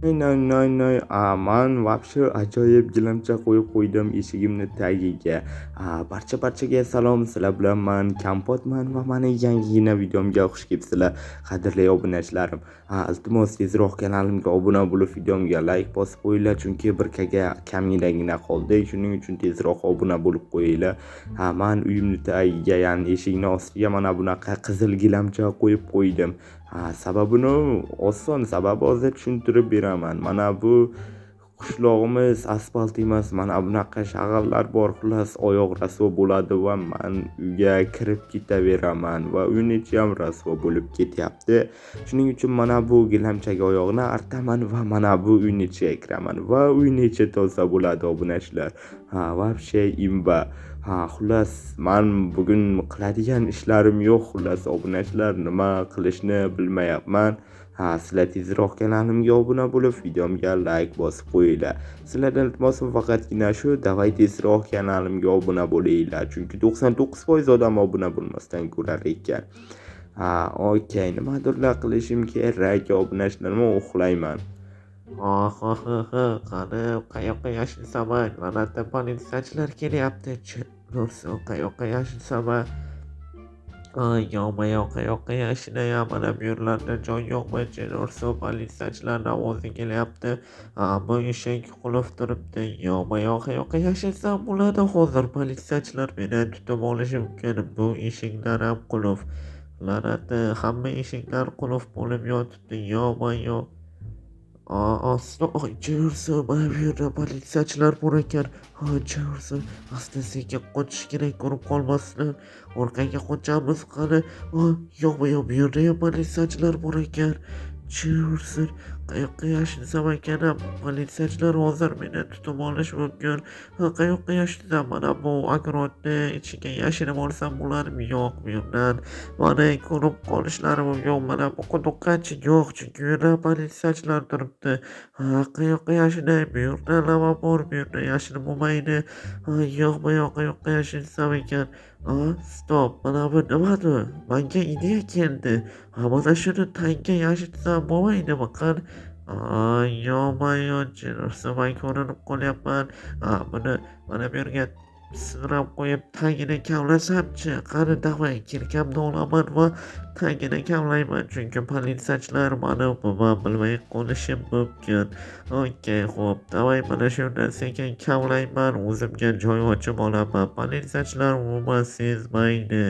Nay, man вообще ajoyib gilamcha qo'yib qo'ydim eshigimni tagiga. Barchaga salom, sizlar bilan man Kompotman va mening yangigina videomga xush kelibsizlar, qadrli obunachilarim. Iltimos tezroq kanalimga obuna bo'lib, videomga like bosib qo'yinglar, chunki 1 ga kamgina qoldi. Shuning uchun tezroq obuna bo'lib qo'yinglar. Man uyimni tagiga, ya'ni eshikning ostiga mana bunaqa qizil gilamcha qo'yib qo'ydim. Sababini oson, sababi hozir tushuntirib beraman. Mana bu qishlog'imiz asfalt emas, mana bunaqa shag'allar bor, xullas oyoq rasvo bo'ladi va men uyga kirib ketaveraman va uyni ichi ham rasvo bo'lib ketyapti. Shuning uchun mana bu gilamchaga oyoqni artaman va mana bu uyni ichiga kiraman va uyni ichi toza bo'ladi obunachilar. Вообще imba. Xullas men bugun qiladigan ishlarim yo'q, xullas obunachilar, nima qilishni bilmayapman. Sizlar tezroq kanalimga obuna bo'lib, videomga like bosib qo'yinglar. Sizlardan iltimosim faqatgina shu, davay tezroq kanalimga obuna bo'linglar, chunki 99% odam obuna bo'lmasdan ko'rar ekan. Okey, nimadirlar qilishim kerak, obunachilarga uxlayman. Qani qayoqqa yashinsaman? La'natda politsiyachilar kelyapti. Nursun qayoqqa yashinsaman? Yo'q, qayoqqa yashinayam? Mana bu yerlarda joy yo'qmi? Nursun politsiyachilardan ovozi kelyapti. Bu eshik qulf turibdi. Yo'q, qayoqqa yashinsam bo'ladi? Hozir politsiyachilar meni tutib olishi mumkin. Bu eshiklar ham qulf. La'natda hamma eshiklar qulf bo'lib yotibdi. Yo'q. Aslo Jursin, mana bu yerda politsiyachilar bor ekan. Jursin, asta-sekin qochish kerak, ko'rib qolmasdan. Orqaga qochamiz qani. Yo'q, bu yerda ham politsiyachilar bor ekan. Jursin, qayoqqa yashinsam ekan? Politsiyachilar hozir meni tutib olishi mumkin. Qayoqqa yashinsam? Mana bu огородni ichiga yashinib olsam bo'ladimi? Yo'q, bu yerdan mani ko'rib qolishlari mumkin. Mana bu quduqqacha yo'q, chunki u yerda politsiyachilar turibdi. Qayoqqa yashinay? Bu yerda lava bor, bu yerda yashinib bo'lmaydi. Yo'q, qayoqqa yashinsam ekan? Stop, mana bu nimadi? Menga ideya keldi. Mana shuni tagga yashinsam bo'lmaydimi? Qani? Yo'q, men ko'rinib qolyapman. Buni mana bu yerga sudrab qo'yib tagini kavlasamchi? Qani davay, yelkamni olaman va tagini kavlayman, chunki politsiyachilar mani umuman bilmay qolishi mumkin. Okey, xo'p, davay mana shundan sekin kavlayman, o'zimga joy ochib olaman. Politsiyachilar umuman sezmaydi.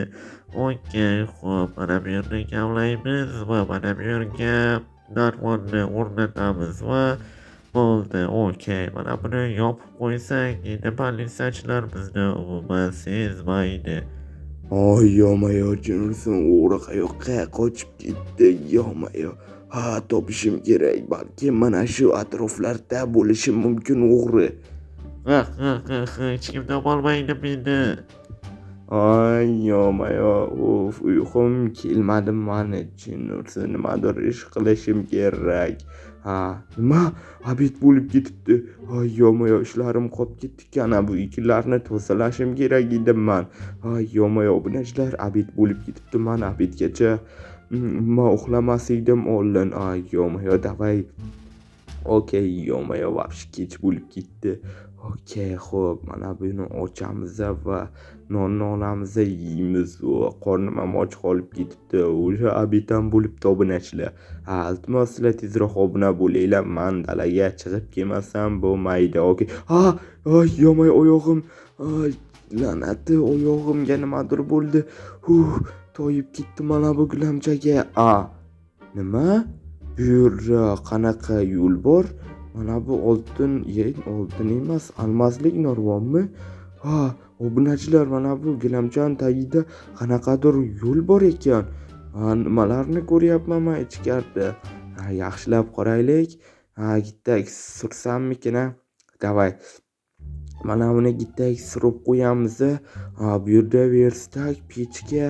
Okey, xo'p, mana bu yerni kavlaymiz va mana bu yerga narvonni o'rnatamiz va bo'ldi. Okey, mana buni yopib qo'ysak, endi politsiyachilar bizni umuman sezmaydi. Yo'q-mayo, Jursin, o'g'ri qayoqqa qochib ketdi? Yo'q-mayo. Topishim kerak. Balki mana shu atroflarda bo'lishi mumkin o'g'ri. Hech kim topolmaydi meni. Yo'q-mayo, uyqum kelmadi mani. Jursin, nimadir ish qilishim kerak. Nima? Obed bo'lib ketibdi. Yo'q-mayo, ishlarim qolib ketdi ekan. Bu ekinlarni tozalashim kerak edi men. Yo'q-mayo, obunachilar, obed bo'lib ketibdi. Men obedgacha men uxlamas edim oldin. Yo'q-mayo, davay. Okey, yo'q-mayo, вообще kech bo'lib ketdi. Okey, xo'p, mana buni ochamiz va nonni olamiz, yeymiz. Qornim ham och qolib ketibdi. O'sha obed ham bo'libdi obunachilar. Iltimos sizlar tezroq obuna bo'linglar. Men dalaga chiqib kelmasam bo'lmaydi. Okey. Yo'q-mayo, oyog'im. La'nati, oyog'imga nimadir bo'ldi. Toyib ketdi mana bu gilamchaga. Nima? Bu yerda qanaqa yo'l bor? Mana bu oltin emas, almaslik narvonmi? Obunachilar, mana bu gilamchaning tagida qanaqadir yo'l bor ekan. Nimalarni ko'ryapman men ichkarida? Yaxshilab qaraylik. Gittak sursammikin? Davay. Mana buni gittak surib qo'yamiz. Bu yerda verstak, pechka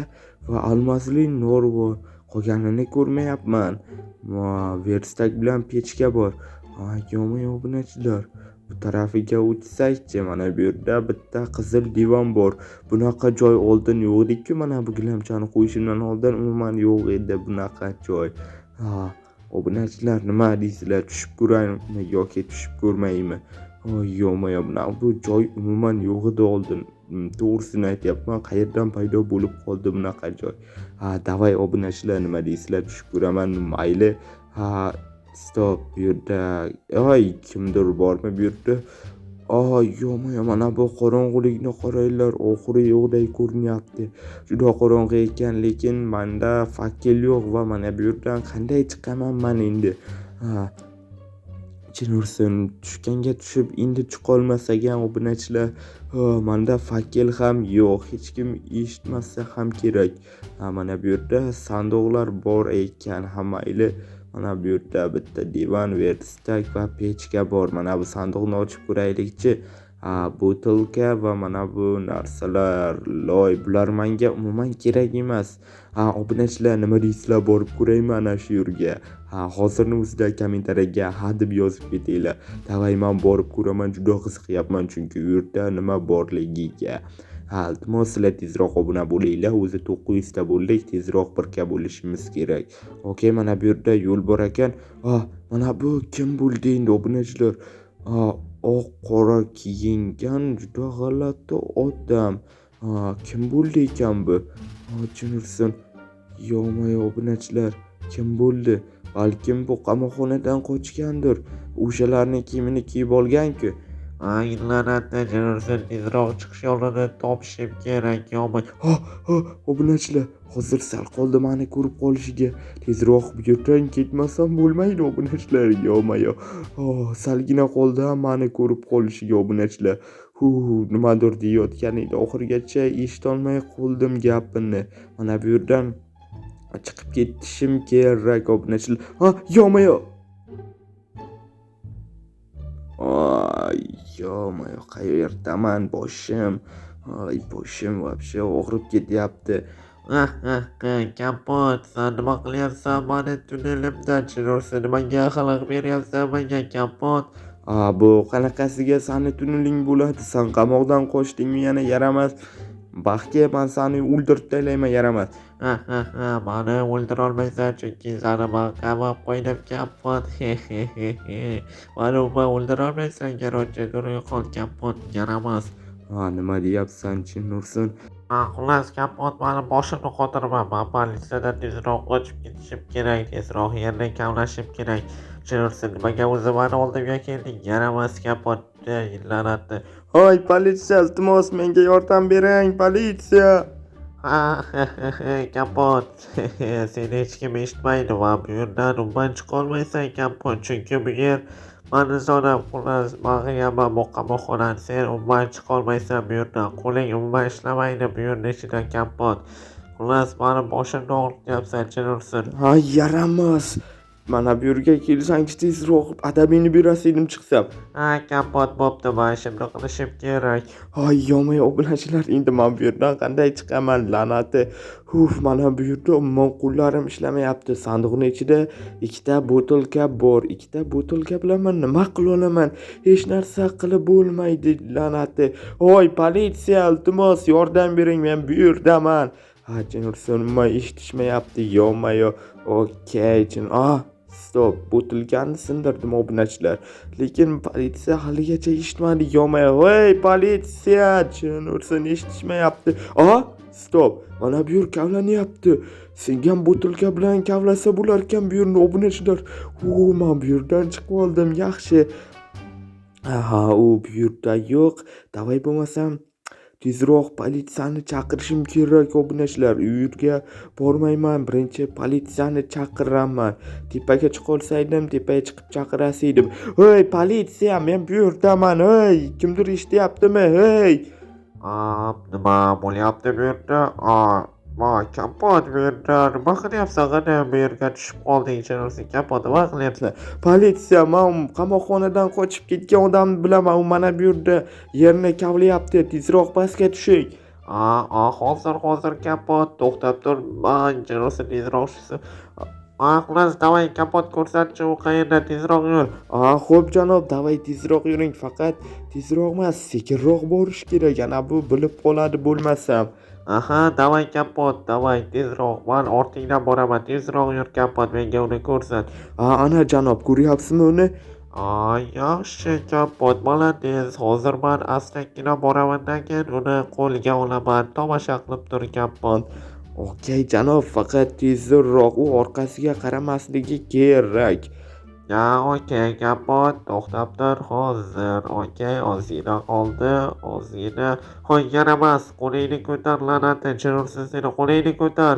va almaslik narvon. Qolganini ko'rmayapman. Verstak bilan pechka bor. Yo'q-mayo, obunachilar, bu tarafiga o'tsak-chi? Mana bu yerda bitta qizil divan bor. Bunaqa joy oldin yo'q edi-ku. Mana bu gilamchani qo'yishimdan oldin umuman yo'q edi bunaqa joy. obunachilar nima deysizlar, tushib ko'raymi yoki tushib ko'rmaymi? Yo'q-mo'yo, bu joy umuman yo'q edi oldin. To'g'risini aytyapman, qayerdan paydo bo'lib qoldi bunaqa joy? Davay obunachilar nima deysizlar, tushib ko'raman, mayli. Stop, bu yerda kimdir bormi bu yerda? Yo'q-mo'yo, mana bu qorong'ulikni qaranglar, oxiri yo'qday ko'rinyapti. Juda qorong'i ekan, lekin menda fakkel yo'q va mana bu yerdan qanday chiqaman men endi? Chin ursin, tushganga tushib endi chiqolmasak ham obunachilar, menda fakkel ham yo'q, hech kim eshitmasa ham kerak. Mana bu yerda sanduqlar bor ekan, mayli. Mana bu yerda bitta divan, verstak va pechka bor. Mana bu sanduqni ochib ko'raylikchi. Butilka va mana bu narsalar, loy, bular menga umuman kerak emas. Obunachilar nima deysizlar, borib ko'raymi ana shu yerga? Hozirning o'zida kommentariyaga deb yozib ketinglar. Davay men borib ko'raman, juda qiziqyapman chunki u yerda nima borligiga. Iltimos sizlar tezroq obuna bo'linglar. O'zi 900 ta bo'ldik, tezroq birga bo'lishimiz kerak. Okey, mana bu yerda yo'l bor ekan. Mana bu kim bo'ldi endi obunachilar? Oq qora kiyingan juda g'alati odam. Kim bo'ldi ekan bu? Chin ursin. Yo'q-mo'yo obunachilar, kim bo'ldi? Balkim bu qamoqxonadan qochgandir. O'shalarning kiyimini kiyib olgan-ku. La'natli chin ursin, tezroq chiqish yo'lini topishim kerak. Obunachilar, hozir sal qoldi meni ko'rib qolishiga. Tezroq bu yerdan ketmasam bo'lmaydi obunachilar. Yo'q-mo'yo. Salgina qoldi meni ko'rib qolishiga obunachilar. Nimadir deyotgan edi, oxirigacha eshitolmay qoldim gapini. Mana bu yerdan chiqib ketishim kerak obunachilar. Yo'q-mo'yo. Yo'q-mo'yo, qayerdaman boshim? Boshim вообще og'rib ketyapti. Kapot, sen nima qilyapsan meni tunnelimda? Chin ursin, nimaga xalaqit beryapsan menga, Kapot? Bu qanaqasiga seni tunneling bo'ladi? Sen qamoqdan qochdingmi yana, yaramas. Baxtga men seni o'ldirib tashlayman, yaramas. Meni o'ldira olmaysan chunki seni men qamab qo'ydim, Kapot. Meni o'ldira olmaysan, garochi durga qol, Kapot, yaramas. Nima deyapsan, chin ursin? Xullas, Kapot, meni boshimni qotirman. Men politsiyadan tezroq qochib ketishim kerak, tezroq yerni kavlashim kerak. Chin ursin, nimaga o'zi meni oldimga kelding? Yaramas, Kapot, la'natli. Politsiya, iltimos menga yordam bering, politsiya. Kapot, seni hech kim eshitmaydi va bu yerdan umuman chiqolmaysan, Kapot, chunki bu yer meni zonam. Xullas, men bu qamoqxonadan sen umuman chiqolmaysan bu yerdan. Qo'ling umuman ishlamaydi bu yerning ichida, Kapot. Xullas, meni boshimni og'rityapsan, chin ursin. Yaramas. Mana bu yerga kelsangiz tezroq adabingni berasizdim chiqsam. Kapot, bo'pti, men ishimni qilishim kerak. Yo'q-mo'yo obunachilar, endi men bu yerdan qanday chiqaman, la'nati. Mana bu yerda umuman qo'llarim ishlamayapti. Sanduqning ichida 2 ta butilka bor. 2 ta butilka bilan men nima qila olaman? Hech narsa qilib bo'lmaydi, la'nati. Politsiya, iltimos yordam bering, men bu yerdaman. Chin ursin, nima eshitishmayapti? Yo'q-mo'yo. Okey, chin. Stop, butilkani sindirdim obunachilar. Lekin politsiya haligacha eshitmadi. Yo'q-mo'yo. Politsiya, chin ursin, eshitishmayapti. Stop, mana bu yer kavlanyapti. Senga butilka bilan kavlasa bo'lar ekan bu yerni obunachilar. Men bu yerdan chiqib oldim, yaxshi. U bu yerda yo'q. Davay bo'lmasam tezroq politsiyani chaqirishim kerak obunachilar. U yerga bormayman, birinchi politsiyani chaqiraman. Tepaga chiqolsaydim, tepaga chiqib chaqirasaydim. Politsiya, men bu yerdaman. Kimdir eshityaptimi? Nima bo'lyapti bu yerda? Kapot, bu yerda nima qilyapsan? Qani bu yerga tushib qolding, chin ursin, Kapot, nima qilyapsan? Politsiya, men qamoqxonadan qochib ketgan odamni bilaman. U mana bu yerda yerni kavlayapti. Tezroq pastga tushing. Hozir, Kapot, to'xtab tur. Chin ursin, tezroq tushsin. Xullas, davay, Kapot, ko'rsatchi u qayerda, tezroq yur. Xo'p janob, davay tezroq yuring, faqat tezroq emas, sekinroq borish kerak. Ana bu bilib qoladi bo'lmasam. Aha, davay kapot, davay tezroq. Men ortingdan boraman. Tezroq yur kapot, menga uni ko'rsat. Ana janob, ko'ryapsizmi uni? Yaxshi kapot, молодец. Hozir men astagina boramandan keyin uni qo'lga olaman. Tomosha qilib tur kapot. Okey janob, faqat tezroq u orqasiga qaramasligi kerak. Okey kapot, to'xtab tur hozir. Okey, ozgina qoldi, ozgina. Hoy, yaramas, qo'lingni ko'tar la'nati, jin ursin seni, qo'lingni ko'tar.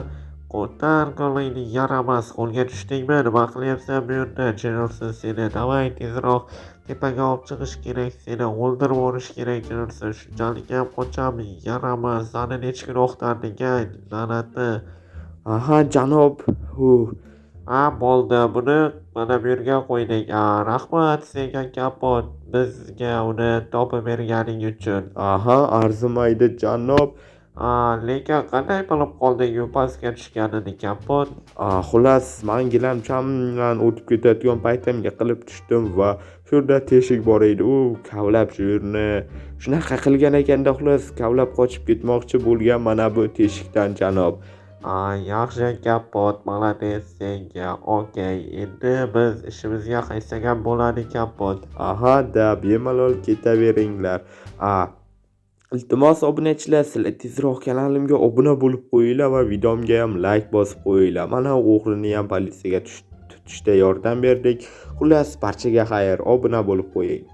Ko'tar qo'lingni, yaramas, qo'lga tushdingmi? Nima qilyapsan bu yerda? Jin ursin seni. Davay tezroq tepaga olib chiqish kerak seni, o'ldirib yuborish kerak jin ursin. Shunchalik ham qochami? Yaramas, seni necha kun o'qitarding, la'nati. Aha janob. Bo'ldi, buni mana bu yerga qo'ydik. Rahmat senga kapot, bizga uni topib berganing uchun. Aha, arzimaydi janob. Lekin qanday bilib qolding u pastga tushganini kapot? Xullas, men gilamcham bilan o'tib ketayotgan paytimga qilib tushdim va shu yerda teshik bor edi. U kavlab shu yerni shunaqa qilgan ekanda, xullas kavlab qochib ketmoqchi bo'lgan mana bu teshikdan janob. Yaxshi kapot, молодец senga. Okey, endi biz ishimizga qaytsak ham bo'ladi kapot. Aha, da bemalol ketaveringlar. Iltimos obunachilar, sizlar tezroq kanalimga obuna bo'lib qo'yinglar va videomga ham like bosib qo'yinglar. Mana o'g'rini ham politsiyaga tutishda yordam berdik. Xullas, barchaga xayr, obuna bo'lib qo'ying.